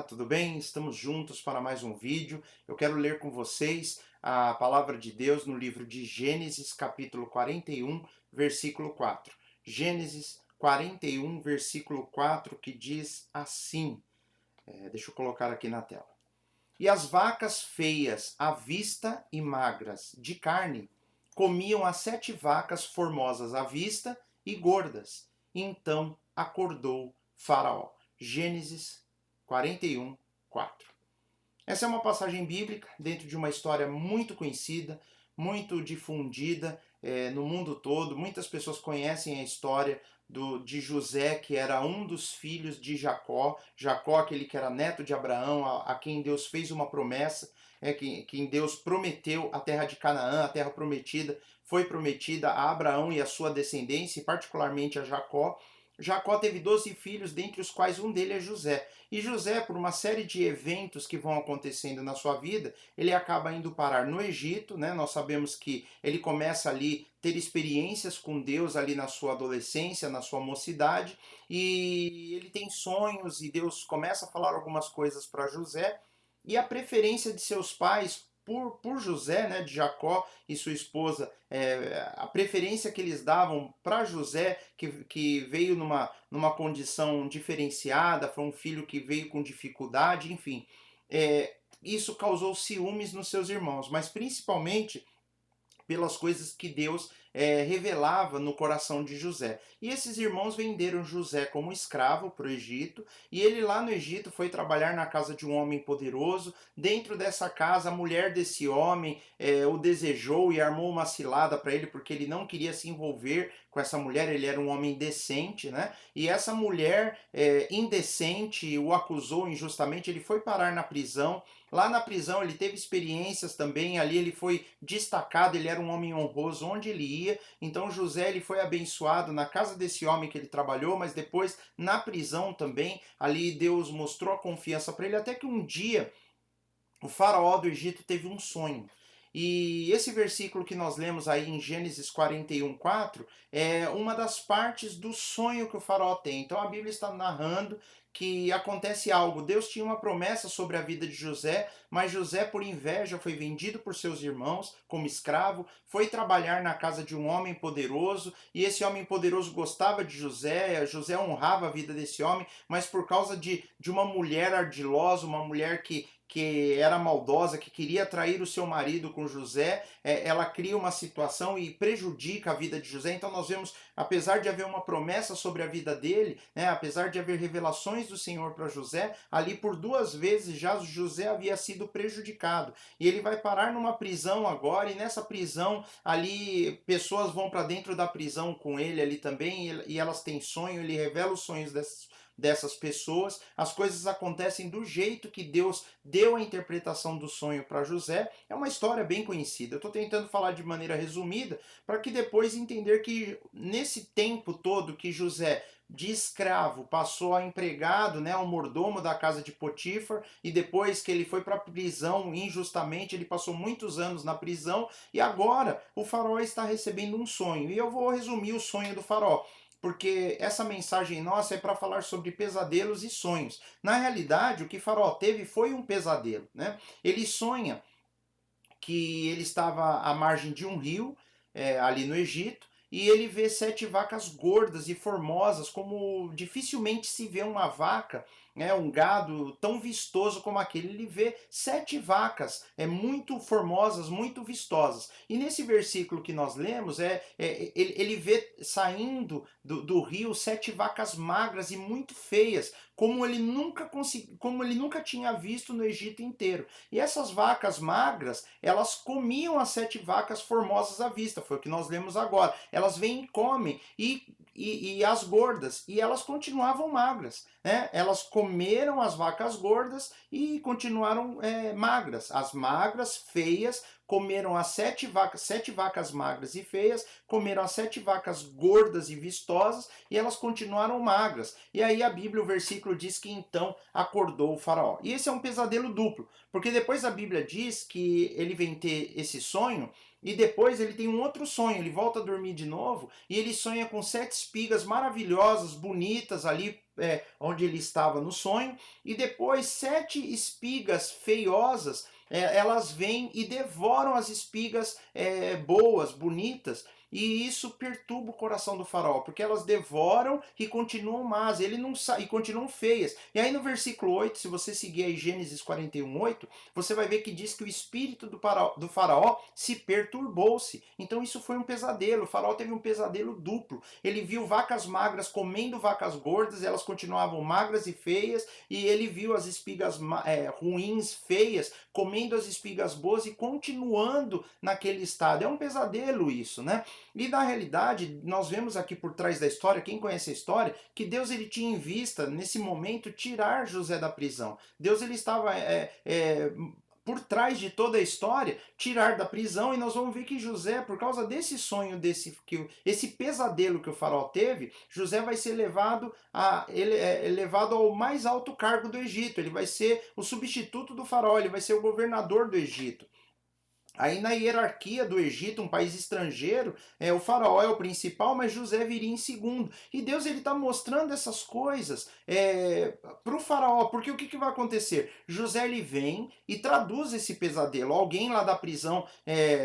tudo bem? Estamos juntos para mais um vídeo. Eu quero ler com vocês a palavra de Deus no livro de Gênesis, capítulo 41, versículo 4. Gênesis 41, versículo 4, que diz assim, deixa eu colocar aqui na tela. E as vacas feias à vista e magras de carne comiam as 7 vacas formosas à vista e gordas. Então acordou Faraó. Gênesis 41, 4. Essa é uma passagem bíblica dentro de uma história muito conhecida, muito difundida no mundo todo. Muitas pessoas conhecem a história de José, que era um dos filhos de Jacó. Jacó, aquele que era neto de Abraão, a quem Deus fez uma promessa, quem Deus prometeu a terra de Canaã, a terra prometida, foi prometida a Abraão e a sua descendência, e particularmente a Jacó. Jacó teve 12 filhos, dentre os quais um deles é José. E José, por uma série de eventos que vão acontecendo na sua vida, ele acaba indo parar no Egito, né? Nós sabemos que ele começa ali ter experiências com Deus ali na sua adolescência, na sua mocidade, e ele tem sonhos e Deus começa a falar algumas coisas para José, e a preferência de seus pais por José, né, de Jacó e sua esposa, a preferência que eles davam para José, que veio numa condição diferenciada, foi um filho que veio com dificuldade, enfim, isso causou ciúmes nos seus irmãos, mas principalmente pelas coisas que Deus revelava no coração de José. E esses irmãos venderam José como escravo para o Egito, e ele lá no Egito foi trabalhar na casa de um homem poderoso. Dentro dessa casa, a mulher desse homem o desejou e armou uma cilada para ele, porque ele não queria se envolver com essa mulher, ele era um homem decente, né? E essa mulher indecente o acusou injustamente, ele foi parar na prisão. Lá na prisão ele teve experiências também, ali ele foi destacado, ele era um homem honroso onde ele ia. Então José ele foi abençoado na casa desse homem que ele trabalhou, mas depois na prisão também, ali Deus mostrou a confiança para ele, até que um dia o faraó do Egito teve um sonho. E esse versículo que nós lemos aí em Gênesis 41, 4 é uma das partes do sonho que o faraó tem. Então a Bíblia está narrando que acontece algo. Deus tinha uma promessa sobre a vida de José, mas José, por inveja, foi vendido por seus irmãos como escravo, foi trabalhar na casa de um homem poderoso, e esse homem poderoso gostava de José, José honrava a vida desse homem, mas por causa de uma mulher ardilosa, uma mulher que era maldosa, que queria trair o seu marido com José, ela cria uma situação e prejudica a vida de José. Então nós vemos, apesar de haver uma promessa sobre a vida dele, né, apesar de haver revelações do Senhor para José, ali por 2 vezes já José havia sido prejudicado. E ele vai parar numa prisão agora, e nessa prisão ali pessoas vão para dentro da prisão com ele ali também, e elas têm sonho, ele revela os sonhos dessas pessoas. As coisas acontecem do jeito que Deus deu a interpretação do sonho para José. É uma história bem conhecida. Eu estou tentando falar de maneira resumida para que depois entender que nesse tempo todo que José de escravo passou a empregado, né, ao mordomo da casa de Potifar, e depois que ele foi para a prisão injustamente, ele passou muitos anos na prisão, e agora o faraó está recebendo um sonho. E eu vou resumir o sonho do faraó, porque essa mensagem nossa é para falar sobre pesadelos e sonhos. Na realidade, o que Faraó teve foi um pesadelo, né? Ele sonha que ele estava à margem de um rio, ali no Egito, e ele vê 7 vacas gordas e formosas, como dificilmente se vê uma vaca, né, um gado tão vistoso como aquele. Ele vê 7 vacas muito formosas, muito vistosas. E nesse versículo que nós lemos, ele vê saindo do rio 7 vacas magras e muito feias, como ele nunca tinha visto no Egito inteiro. E essas vacas magras, elas comiam as 7 vacas formosas à vista, foi o que nós lemos agora. Elas vêm e comem, e as gordas, e elas continuavam magras, né? Elas comeram as vacas gordas e continuaram magras. As magras, feias, comeram as 7 vacas magras e feias, comeram as 7 vacas gordas e vistosas, e elas continuaram magras. E aí a Bíblia, o versículo diz que então acordou o faraó. E esse é um pesadelo duplo, porque depois a Bíblia diz que ele vem ter esse sonho, E depois ele tem um outro sonho, ele volta a dormir de novo e ele sonha com 7 espigas maravilhosas, bonitas ali onde ele estava no sonho, e depois 7 espigas feiosas, elas vêm e devoram as espigas boas, bonitas, e isso perturba o coração do faraó, porque elas devoram e continuam más, ele não e continuam feias. E aí no versículo 8, se você seguir aí Gênesis 41:8, você vai ver que diz que o espírito do faraó se perturbou-se. Então isso foi um pesadelo, o faraó teve um pesadelo duplo. Ele viu vacas magras comendo vacas gordas, elas continuavam magras e feias, e ele viu as espigas ruins, feias, comendo as espigas boas e continuando naquele estado. É um pesadelo isso, né? E na realidade, nós vemos aqui por trás da história, quem conhece a história, que Deus ele tinha em vista, nesse momento, tirar José da prisão. Deus ele estava por trás de toda a história, tirar da prisão, e nós vamos ver que José, por causa desse sonho, esse pesadelo que o faraó teve, José vai ser levado ao mais alto cargo do Egito. Ele vai ser o substituto do faraó, ele vai ser o governador do Egito. Aí na hierarquia do Egito, um país estrangeiro, o faraó é o principal, mas José viria em segundo. E Deus ele está mostrando essas coisas para o faraó, porque o que vai acontecer? José ele vem e traduz esse pesadelo. Alguém lá da prisão,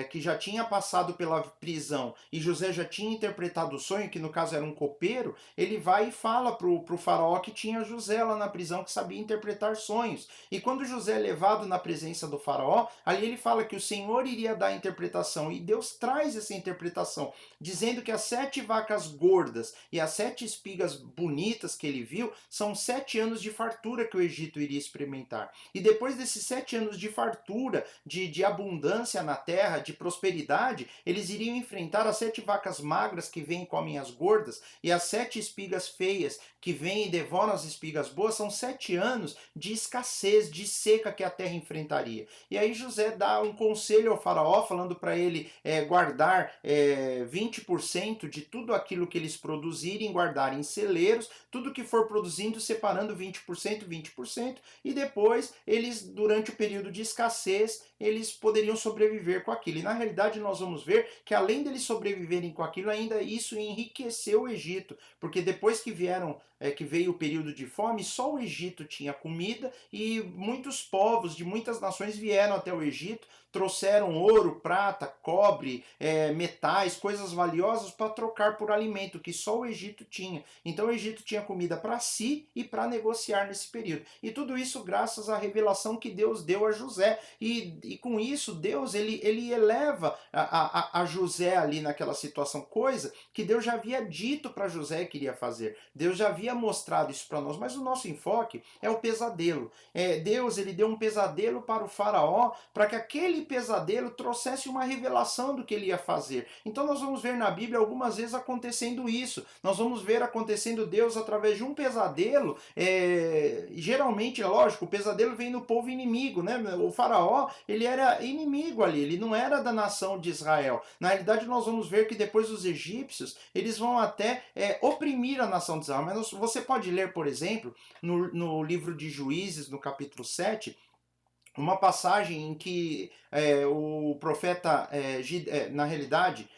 que já tinha passado pela prisão, e José já tinha interpretado o sonho, que no caso era um copeiro, ele vai e fala para o faraó que tinha José lá na prisão, que sabia interpretar sonhos. E quando José é levado na presença do faraó, ali ele fala que o Senhor iria dar a interpretação, e Deus traz essa interpretação, dizendo que as 7 vacas gordas e as 7 espigas bonitas que ele viu são 7 anos de fartura que o Egito iria experimentar. E depois desses 7 anos de fartura, de abundância na terra, de prosperidade, eles iriam enfrentar as 7 vacas magras que vêm e comem as gordas, e as 7 espigas feias que vêm e devoram as espigas boas. São 7 anos de escassez, de seca que a terra enfrentaria. E aí José dá um conselho ao faraó, falando para ele guardar 20% de tudo aquilo que eles produzirem, guardar em celeiros, tudo que for produzindo, separando 20%, 20%, e depois eles, durante o período de escassez, eles poderiam sobreviver com aquilo. E na realidade nós vamos ver que além deles sobreviverem com aquilo, ainda isso enriqueceu o Egito, porque depois que veio o período de fome, só o Egito tinha comida, e muitos povos de muitas nações vieram até o Egito, trouxeram ouro, prata, cobre, metais, coisas valiosas para trocar por alimento, que só o Egito tinha. Então o Egito tinha comida para si e para negociar nesse período. E tudo isso graças à revelação que Deus deu a José. E com isso, Deus ele eleva a José ali naquela situação, coisa que Deus já havia dito para José que iria fazer. Deus já havia mostrado isso para nós, mas o nosso enfoque é o pesadelo. Deus ele deu um pesadelo para o faraó, para que aquele pesadelo trouxesse uma revelação do que ele ia fazer. Então nós vamos ver na Bíblia algumas vezes acontecendo isso. Nós vamos ver acontecendo Deus através de um pesadelo. Geralmente, é lógico, o pesadelo vem no povo inimigo, né? O faraó, ele era inimigo ali, ele não era da nação de Israel. Na realidade, nós vamos ver que depois os egípcios, eles vão até oprimir a nação de Israel. Mas você pode ler, por exemplo, no livro de Juízes, no capítulo 7, uma passagem em que o profeta, na realidade,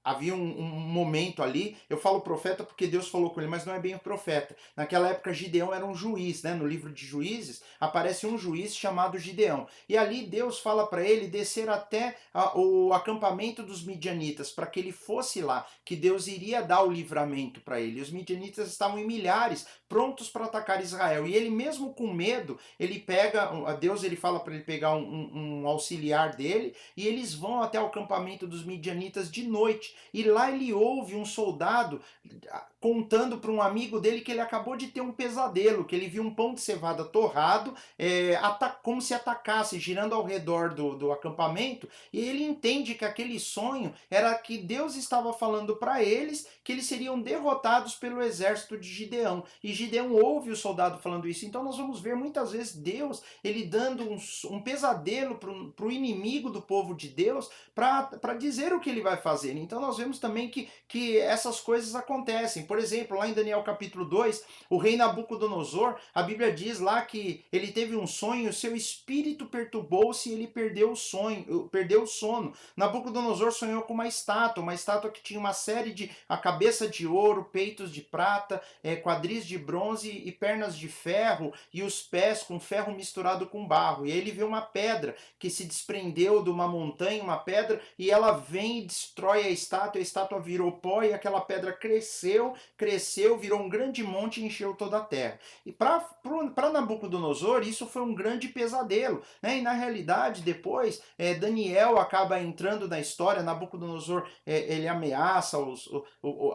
havia um momento ali, eu falo profeta porque Deus falou com ele, mas não é bem o profeta. Naquela época Gideão era um juiz, né? No livro de Juízes aparece um juiz chamado Gideão. E ali Deus fala para ele descer até o acampamento dos midianitas, para que ele fosse lá, que Deus iria dar o livramento para ele. Os midianitas estavam em milhares, prontos para atacar Israel. E ele mesmo com medo, Deus ele fala para ele pegar um auxiliar dele, e eles vão até o acampamento dos midianitas de noite. E lá ele ouve um soldado contando para um amigo dele que ele acabou de ter um pesadelo, que ele viu um pão de cevada torrado, como se atacasse, girando ao redor do acampamento, e ele entende que aquele sonho era que Deus estava falando para eles que eles seriam derrotados pelo exército de Gideão. E Gideão ouve o soldado falando isso. Então nós vamos ver muitas vezes Deus ele dando um pesadelo para o inimigo do povo de Deus, para dizer o que ele vai fazer. Então nós vemos também que essas coisas acontecem. Por exemplo, lá em Daniel capítulo 2, o rei Nabucodonosor, a Bíblia diz lá que ele teve um sonho, seu espírito perturbou-se e ele perdeu o sonho, perdeu o sono. Nabucodonosor sonhou com uma estátua que tinha uma série de a cabeça de ouro, peitos de prata, quadris de bronze e pernas de ferro, e os pés com ferro misturado com barro. E aí ele vê uma pedra que se desprendeu de uma montanha, uma pedra, e ela vem e destrói a estátua virou pó e aquela pedra cresceu, cresceu, virou um grande monte e encheu toda a terra. E para Nabucodonosor isso foi um grande pesadelo, né? E na realidade depois Daniel acaba entrando na história. Nabucodonosor ele ameaça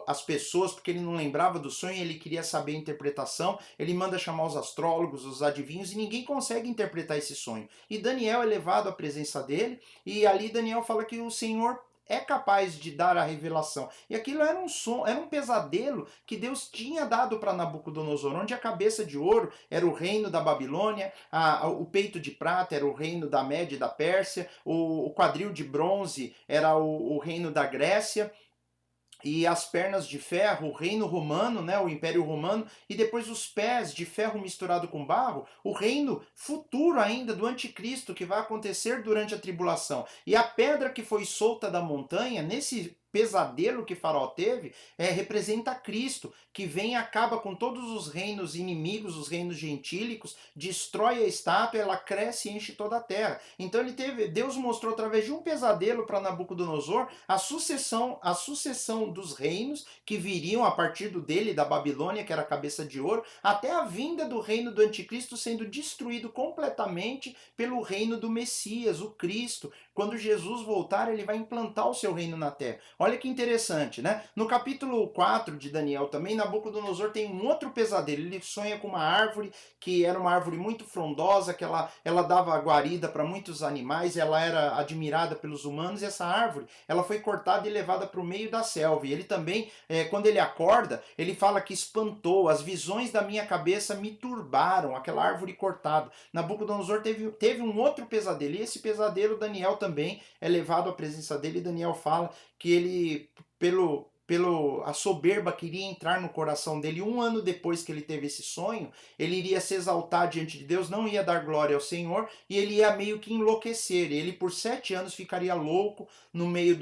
as pessoas porque ele não lembrava do sonho, ele queria saber a interpretação, ele manda chamar os astrólogos, os adivinhos, e ninguém consegue interpretar esse sonho. E Daniel é levado à presença dele, e ali Daniel fala que o Senhor é capaz de dar a revelação. E aquilo era um som, era um pesadelo que Deus tinha dado para Nabucodonosor, onde a cabeça de ouro era o reino da Babilônia, o peito de prata era o reino da Média e da Pérsia, o quadril de bronze era o reino da Grécia, e as pernas de ferro, o reino romano, né, o Império Romano, e depois os pés de ferro misturado com barro, o reino futuro ainda do anticristo que vai acontecer durante a tribulação. E a pedra que foi solta da montanha, nesse pesadelo que Faraó teve, representa Cristo, que vem e acaba com todos os reinos inimigos, os reinos gentílicos, destrói a estátua, ela cresce e enche toda a terra. Então Deus mostrou através de um pesadelo para Nabucodonosor a sucessão dos reinos que viriam a partir dele, da Babilônia, que era a cabeça de ouro, até a vinda do reino do anticristo sendo destruído completamente pelo reino do Messias, o Cristo. Quando Jesus voltar, ele vai implantar o seu reino na terra. Olha que interessante, né? No capítulo 4 de Daniel também, Nabucodonosor tem um outro pesadelo. Ele sonha com uma árvore que era uma árvore muito frondosa, que ela dava guarida para muitos animais, ela era admirada pelos humanos, e essa árvore ela foi cortada e levada para o meio da selva. E ele também, quando ele acorda, ele fala que espantou, as visões da minha cabeça me turbaram, aquela árvore cortada. Nabucodonosor teve um outro pesadelo, e esse pesadelo Daniel também é levado à presença dele, e Daniel fala que ele, pelo a soberba que iria entrar no coração dele, um ano depois que ele teve esse sonho, ele iria se exaltar diante de Deus, não ia dar glória ao Senhor, e ele ia meio que enlouquecer. Ele por 7 anos ficaria louco no meio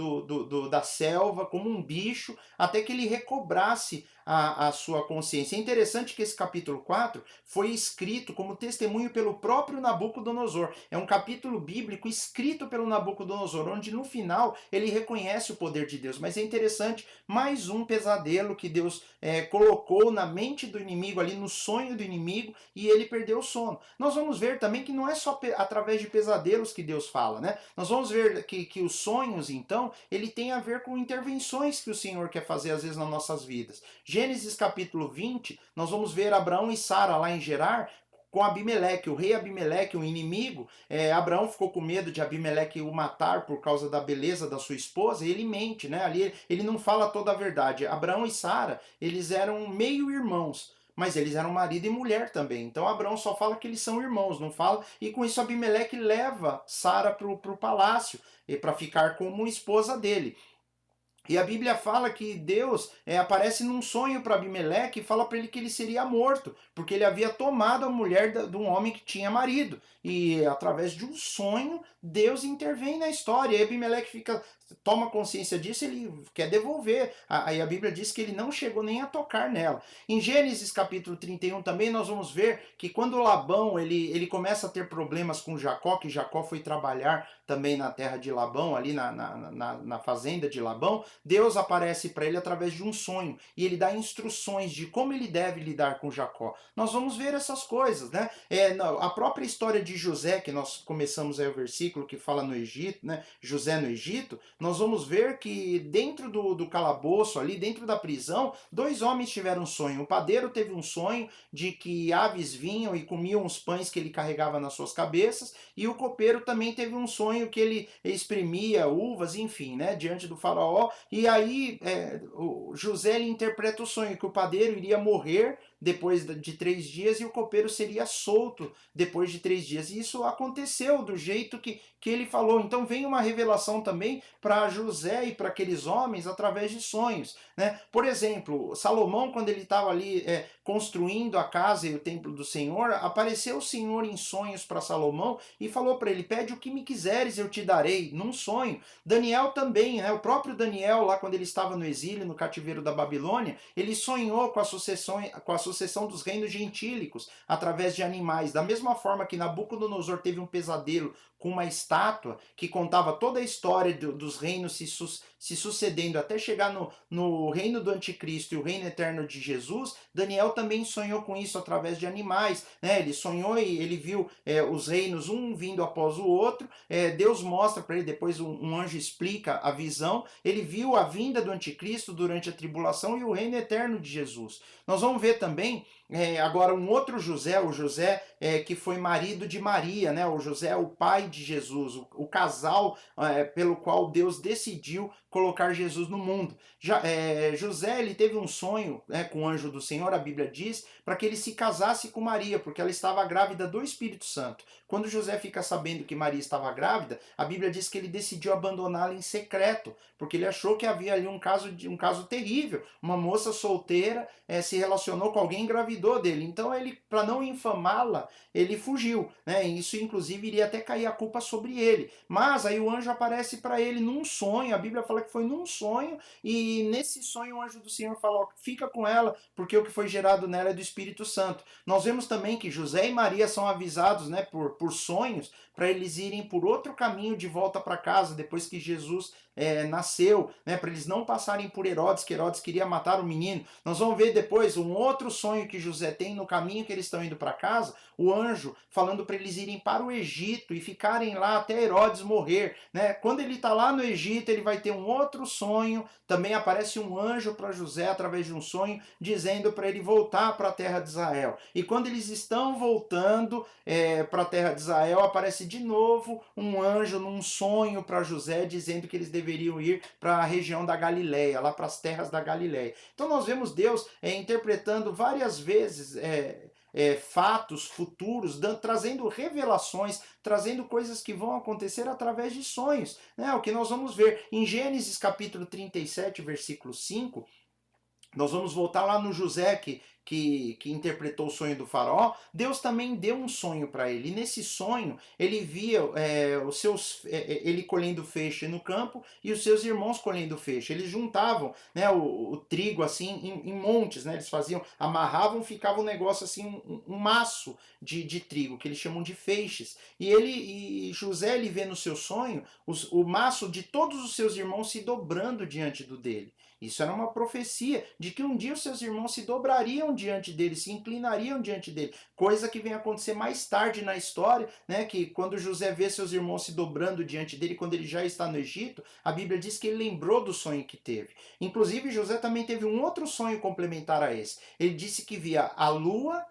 da selva, como um bicho, até que ele recobrasse a sua consciência. É interessante que esse capítulo 4 foi escrito como testemunho pelo próprio Nabucodonosor. É um capítulo bíblico escrito pelo Nabucodonosor, onde no final ele reconhece o poder de Deus. Mas é interessante, mais um pesadelo que Deus colocou na mente do inimigo, ali no sonho do inimigo, e ele perdeu o sono. Nós vamos ver também que não é só através de pesadelos que Deus fala, né? Nós vamos ver que os sonhos, então, ele tem a ver com intervenções que o Senhor quer fazer às vezes nas nossas vidas. Gênesis capítulo 20, nós vamos ver Abraão e Sara lá em Gerar, com Abimeleque, o rei Abimeleque, um inimigo. Abraão ficou com medo de Abimeleque o matar por causa da beleza da sua esposa, e ele mente, né? Ali ele não fala toda a verdade. Abraão e Sara, eles eram meio irmãos, mas eles eram marido e mulher também. Então Abraão só fala que eles são irmãos, não fala. E com isso Abimeleque leva Sara para o palácio para ficar como esposa dele. E a Bíblia fala que Deus aparece num sonho para Abimeleque e fala para ele que ele seria morto, porque ele havia tomado a mulher de um homem que tinha marido. E através de um sonho, Deus intervém na história. E Abimeleque toma consciência disso, ele quer devolver. Aí a Bíblia diz que ele não chegou nem a tocar nela. Em Gênesis capítulo 31 também nós vamos ver que quando Labão ele começa a ter problemas com Jacó, que Jacó foi trabalhar também na terra de Labão, ali na fazenda de Labão, Deus aparece para ele através de um sonho e ele dá instruções de como ele deve lidar com Jacó. Nós vamos ver essas coisas, né? A própria história de José, que nós começamos aí o versículo que fala no Egito, né? José no Egito, nós vamos ver que dentro do calabouço, ali dentro da prisão, 2 homens tiveram um sonho. O padeiro teve um sonho de que aves vinham e comiam os pães que ele carregava nas suas cabeças, e o copeiro também teve um sonho que ele exprimia uvas, enfim, né, diante do faraó. E aí o José ele interpreta o sonho que o padeiro iria morrer depois de 3 dias e o copeiro seria solto depois de 3 dias. E isso aconteceu do jeito que ele falou. Então vem uma revelação também para José e para aqueles homens através de sonhos, né? Por exemplo, Salomão, quando ele estava ali construindo a casa e o templo do Senhor, apareceu o Senhor em sonhos para Salomão e falou para ele: pede o que me quiseres, eu te darei, num sonho. Daniel também, né? O próprio Daniel, lá quando ele estava no exílio, no cativeiro da Babilônia, ele sonhou com a sucessão dos reinos gentílicos através de animais. Da mesma forma que Nabucodonosor teve um pesadelo com uma estátua que contava toda a história dos reinos se sucedendo até chegar no reino do anticristo e o reino eterno de Jesus, Daniel também sonhou com isso através de animais, né? Ele sonhou e ele viu os reinos um vindo após o outro, Deus mostra para ele, depois um anjo explica a visão, ele viu a vinda do anticristo durante a tribulação e o reino eterno de Jesus. Nós vamos ver também agora um outro José, o José que foi marido de Maria, né? O José é o pai de Jesus, o casal pelo qual Deus decidiu colocar Jesus no mundo. José ele teve um sonho com o anjo do Senhor, a Bíblia diz, para que ele se casasse com Maria, porque ela estava grávida do Espírito Santo. Quando José fica sabendo que Maria estava grávida, a Bíblia diz que ele decidiu abandoná-la em secreto, porque ele achou que havia ali um caso terrível. Uma moça solteira se relacionou com alguém e engravidou dele. Então ele, para não infamá-la, ele fugiu, né? E isso inclusive iria até cair a culpa sobre ele. Mas aí o anjo aparece para ele num sonho. A Bíblia fala que foi num sonho e nesse sonho o anjo do Senhor fala: fica com ela, porque o que foi gerado nela é do Espírito Santo. Nós vemos também que José e Maria são avisados, né, por sonhos, para eles irem por outro caminho de volta para casa depois que Jesus nasceu, né, para eles não passarem por Herodes, que Herodes queria matar o menino. Nós vamos ver depois um outro sonho que José tem no caminho que eles estão indo para casa, o anjo falando para eles irem para o Egito e ficarem lá até Herodes morrer, né? Quando ele está lá no Egito, ele vai ter um outro sonho, também aparece um anjo para José através de um sonho, dizendo para ele voltar para a terra de Israel. E quando eles estão voltando para a terra de Israel, aparece de novo um anjo num sonho para José, dizendo que eles deveriam ir para a região da Galileia, lá para as terras da Galileia. Então nós vemos Deus interpretando várias vezes fatos futuros, trazendo revelações, trazendo coisas que vão acontecer através de sonhos, né? O que nós vamos ver em Gênesis capítulo 37, versículo 5, nós vamos voltar lá no José que interpretou o sonho do faraó. Deus também deu um sonho para ele. E nesse sonho, ele via ele colhendo feixe no campo e os seus irmãos colhendo feixe. Eles juntavam, né, o trigo assim em montes, né? Eles amarravam, ficava um negócio assim, um maço de trigo, que eles chamam de feixes. E José, ele vê no seu sonho o maço de todos os seus irmãos se dobrando diante dele. Isso era uma profecia de que um dia os seus irmãos se dobrariam diante dele, se inclinariam diante dele. Coisa que vem acontecer mais tarde na história, né? Que quando José vê seus irmãos se dobrando diante dele, quando ele já está no Egito, a Bíblia diz que ele lembrou do sonho que teve. Inclusive, José também teve um outro sonho complementar a esse. Ele disse que via a lua,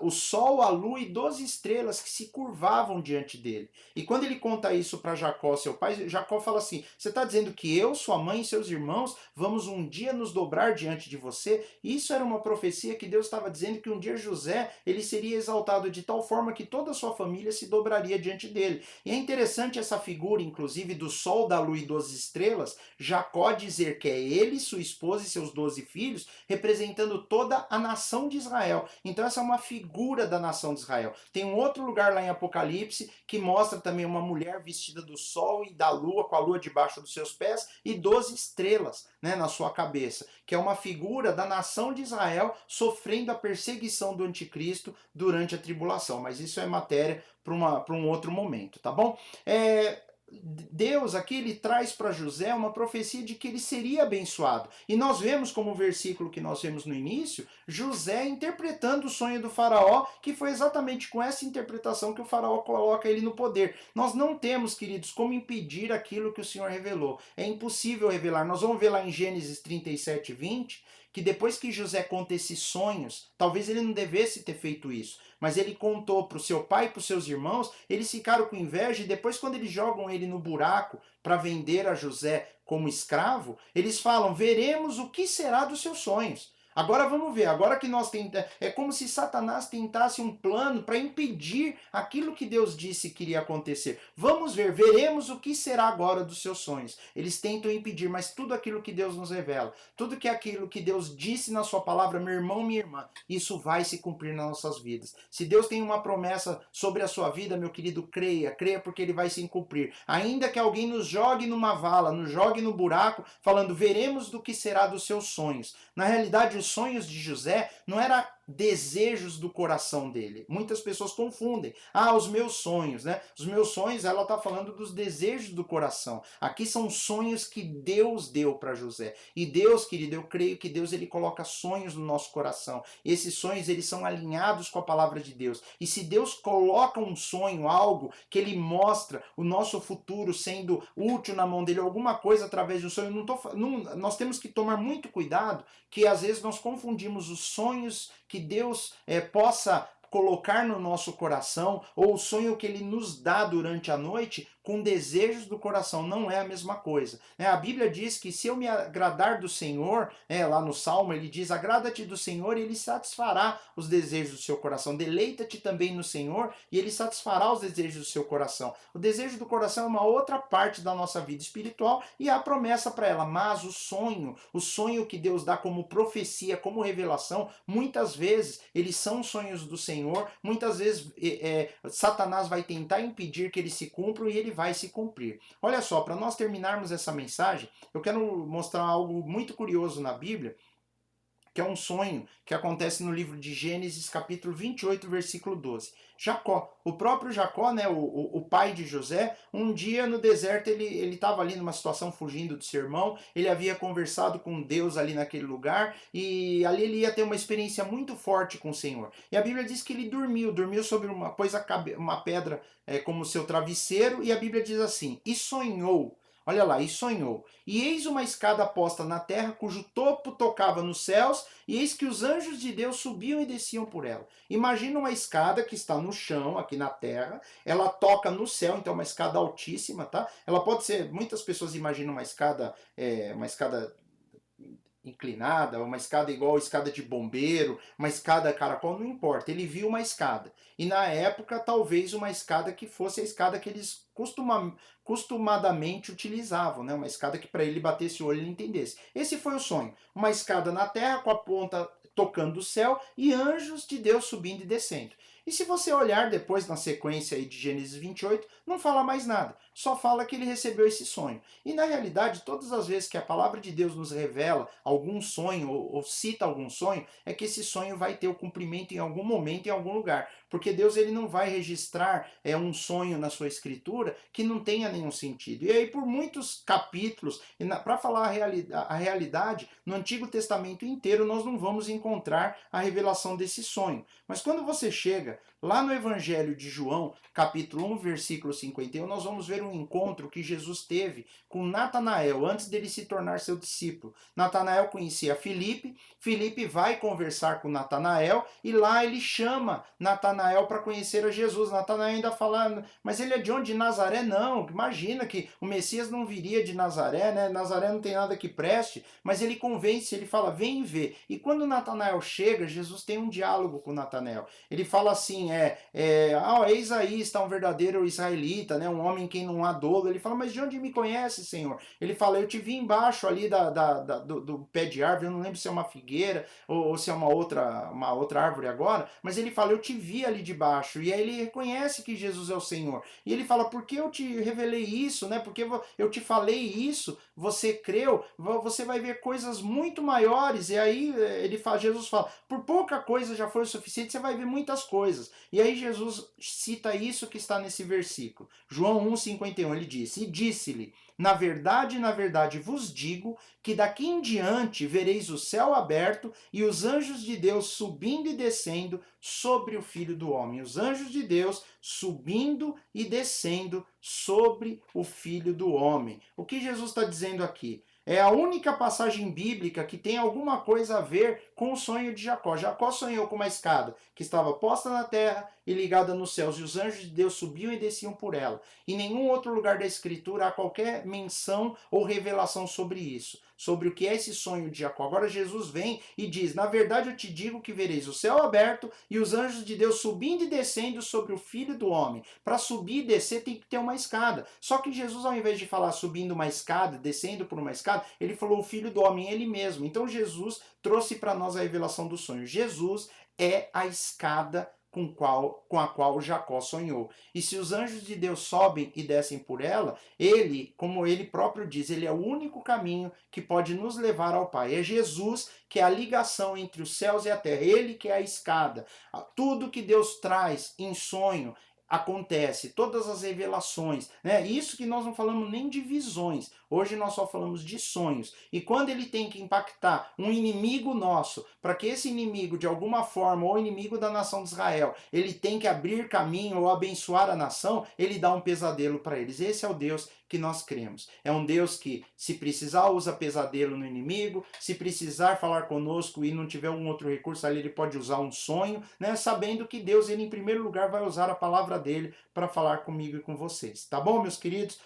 o sol, a lua e 12 estrelas que se curvavam diante dele. E quando ele conta isso para Jacó, seu pai, Jacó fala assim: você está dizendo que eu, sua mãe e seus irmãos vamos um dia nos dobrar diante de você? Isso era uma profecia que Deus estava dizendo, que um dia José ele seria exaltado de tal forma que toda a sua família se dobraria diante dele. E é interessante essa figura, inclusive, do sol, da lua e 12 estrelas, Jacó dizer que é ele, sua esposa e seus 12 filhos, representando toda a nação de Israel. Então essa é uma figura da nação de Israel. Tem um outro lugar lá em Apocalipse que mostra também uma mulher vestida do sol e da lua, com a lua debaixo dos seus pés e 12 estrelas, né, na sua cabeça, que é uma figura da nação de Israel sofrendo a perseguição do anticristo durante a tribulação. Mas isso é matéria para um outro momento, tá bom? Deus aqui ele traz para José uma profecia de que ele seria abençoado. E nós vemos, como o versículo que nós vemos no início, José interpretando o sonho do faraó, que foi exatamente com essa interpretação que o faraó coloca ele no poder. Nós não temos, queridos, como impedir aquilo que o Senhor revelou. É impossível revelar. Nós vamos ver lá em Gênesis 37, 20, que depois que José conta esses sonhos, talvez ele não devesse ter feito isso, mas ele contou para o seu pai e para os seus irmãos, eles ficaram com inveja e depois quando eles jogam ele no buraco para vender a José como escravo, eles falam: veremos o que será dos seus sonhos. Agora vamos ver, agora que nós tentamos, é como se Satanás tentasse um plano para impedir aquilo que Deus disse que iria acontecer. Vamos ver, veremos o que será agora dos seus sonhos. Eles tentam impedir, mas tudo aquilo que Deus nos revela, tudo que aquilo que Deus disse na sua palavra, meu irmão, minha irmã, isso vai se cumprir nas nossas vidas. Se Deus tem uma promessa sobre a sua vida, meu querido, creia, creia porque ele vai se cumprir. Ainda que alguém nos jogue numa vala, nos jogue no buraco, falando, veremos do que será dos seus sonhos. Na realidade, os sonhos de José não eram desejos do coração dele. Muitas pessoas confundem. Ah, os meus sonhos, né? Os meus sonhos, ela está falando dos desejos do coração. Aqui são sonhos que Deus deu para José. E Deus, querido, eu creio que Deus ele coloca sonhos no nosso coração. E esses sonhos eles são alinhados com a palavra de Deus. E se Deus coloca um sonho, algo que ele mostra o nosso futuro sendo útil na mão dele, alguma coisa através de um sonho, nós temos que tomar muito cuidado que às vezes nós confundimos os sonhos que Deus possa colocar no nosso coração ou o sonho que ele nos dá durante a noite com desejos do coração. Não é a mesma coisa. A Bíblia diz que se eu me agradar do Senhor, lá no Salmo ele diz, agrada-te do Senhor e ele satisfará os desejos do seu coração. Deleita-te também no Senhor e ele satisfará os desejos do seu coração. O desejo do coração é uma outra parte da nossa vida espiritual e há promessa para ela. Mas o sonho que Deus dá como profecia, como revelação, muitas vezes eles são sonhos do Senhor, muitas vezes Satanás vai tentar impedir que eles se cumpram e ele vai se cumprir. Olha só, para nós terminarmos essa mensagem, eu quero mostrar algo muito curioso na Bíblia, que é um sonho que acontece no livro de Gênesis, capítulo 28, versículo 12. Jacó, o próprio Jacó, né, o pai de José, um dia no deserto ele estava ali numa situação fugindo do seu irmão, ele havia conversado com Deus ali naquele lugar e ali ele ia ter uma experiência muito forte com o Senhor. E a Bíblia diz que ele dormiu sobre uma pedra como seu travesseiro e a Bíblia diz assim, e sonhou. Olha lá, e sonhou. E eis uma escada posta na terra, cujo topo tocava nos céus, e eis que os anjos de Deus subiam e desciam por ela. Imagina uma escada que está no chão, aqui na terra, ela toca no céu, então é uma escada altíssima, tá? Ela pode ser, muitas pessoas imaginam uma escada inclinada, uma escada igual a escada de bombeiro, uma escada caracol, não importa. Ele viu uma escada. E na época, talvez uma escada que fosse a escada que eles costumadamente utilizavam, né? Uma escada que para ele batesse o olho e ele entendesse. Esse foi o sonho. Uma escada na terra com a ponta tocando o céu e anjos de Deus subindo e descendo. E se você olhar depois na sequência aí de Gênesis 28, não fala mais nada. Só fala que ele recebeu esse sonho. E na realidade, todas as vezes que a palavra de Deus nos revela algum sonho ou cita algum sonho, é que esse sonho vai ter o cumprimento em algum momento, em algum lugar. Porque Deus ele não vai registrar um sonho na sua escritura que não tenha nenhum sentido. E aí por muitos capítulos, para falar a realidade, no Antigo Testamento inteiro nós não vamos encontrar a revelação desse sonho. Mas quando você chega lá no Evangelho de João, capítulo 1, versículo 51, nós vamos ver um encontro que Jesus teve com Natanael, antes dele se tornar seu discípulo. Natanael conhecia Filipe, Filipe vai conversar com Natanael, e lá ele chama Natanael para conhecer a Jesus. Natanael ainda fala, mas ele é de onde? De Nazaré? Não, imagina que o Messias não viria de Nazaré, né? Nazaré não tem nada que preste, mas ele convence, ele fala, vem ver. E quando Natanael chega, Jesus tem um diálogo com Natanael. Ele fala assim, eis aí está um verdadeiro israelita, né? Um homem em quem não há dolo. Ele fala, mas de onde me conhece, Senhor? Ele fala, eu te vi embaixo ali do pé de árvore, eu não lembro se é uma figueira ou se é uma outra árvore agora, mas ele fala, eu te vi ali debaixo. E aí ele reconhece que Jesus é o Senhor. E ele fala, porque eu te revelei isso, né? Porque eu te falei isso, você creu, você vai ver coisas muito maiores. E aí Jesus fala, por pouca coisa já foi o suficiente, você vai ver muitas coisas. E aí Jesus cita isso que está nesse versículo. João 1,51, ele disse, e disse-lhe, na verdade vos digo que daqui em diante vereis o céu aberto e os anjos de Deus subindo e descendo sobre o Filho do Homem. Os anjos de Deus subindo e descendo sobre o Filho do Homem. O que Jesus está dizendo aqui? É a única passagem bíblica que tem alguma coisa a ver com o sonho de Jacó. Jacó sonhou com uma escada que estava posta na terra e ligada nos céus, e os anjos de Deus subiam e desciam por ela. Em nenhum outro lugar da Escritura há qualquer menção ou revelação sobre isso. sobre o que é esse sonho de Jacó. Agora Jesus vem e diz: na verdade eu te digo que vereis o céu aberto e os anjos de Deus subindo e descendo sobre o Filho do Homem. Para subir e descer tem que ter uma escada. Só que Jesus, ao invés de falar subindo uma escada, descendo por uma escada, ele falou o Filho do Homem, ele mesmo. Então Jesus trouxe para nós a revelação do sonho. Jesus é a escada com a qual Jacó sonhou. E se os anjos de Deus sobem e descem por ela, ele, como ele próprio diz, ele é o único caminho que pode nos levar ao Pai. É Jesus que é a ligação entre os céus e a terra, ele que é a escada. Tudo que Deus traz em sonho acontece, todas as revelações, né? Isso que nós não falamos nem de visões, hoje nós só falamos de sonhos. E quando ele tem que impactar um inimigo nosso, para que esse inimigo de alguma forma, ou inimigo da nação de Israel, ele tem que abrir caminho ou abençoar a nação, ele dá um pesadelo para eles. Esse é o Deus que nós cremos. É um Deus que, se precisar, usa pesadelo no inimigo, se precisar falar conosco e não tiver um outro recurso ali, ele pode usar um sonho, né? Sabendo que Deus, ele em primeiro lugar vai usar a palavra dele para falar comigo e com vocês. Tá bom, meus queridos?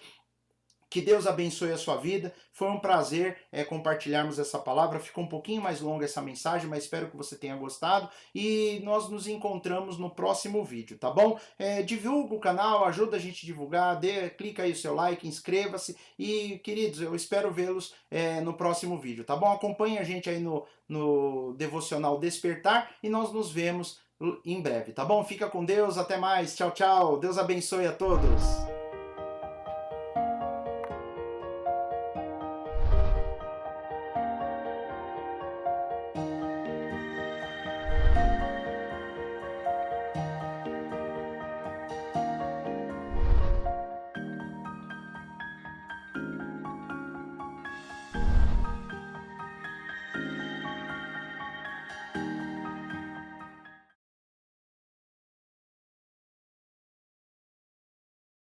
Que Deus abençoe a sua vida. Foi um prazer compartilharmos essa palavra. Ficou um pouquinho mais longa essa mensagem, mas espero que você tenha gostado. E nós nos encontramos no próximo vídeo, tá bom? Divulga o canal, ajuda a gente a divulgar, clica aí o seu like, inscreva-se. E, queridos, eu espero vê-los no próximo vídeo, tá bom? Acompanhe a gente aí no Devocional Despertar e nós nos vemos em breve, tá bom? Fica com Deus, até mais, tchau, tchau. Deus abençoe a todos.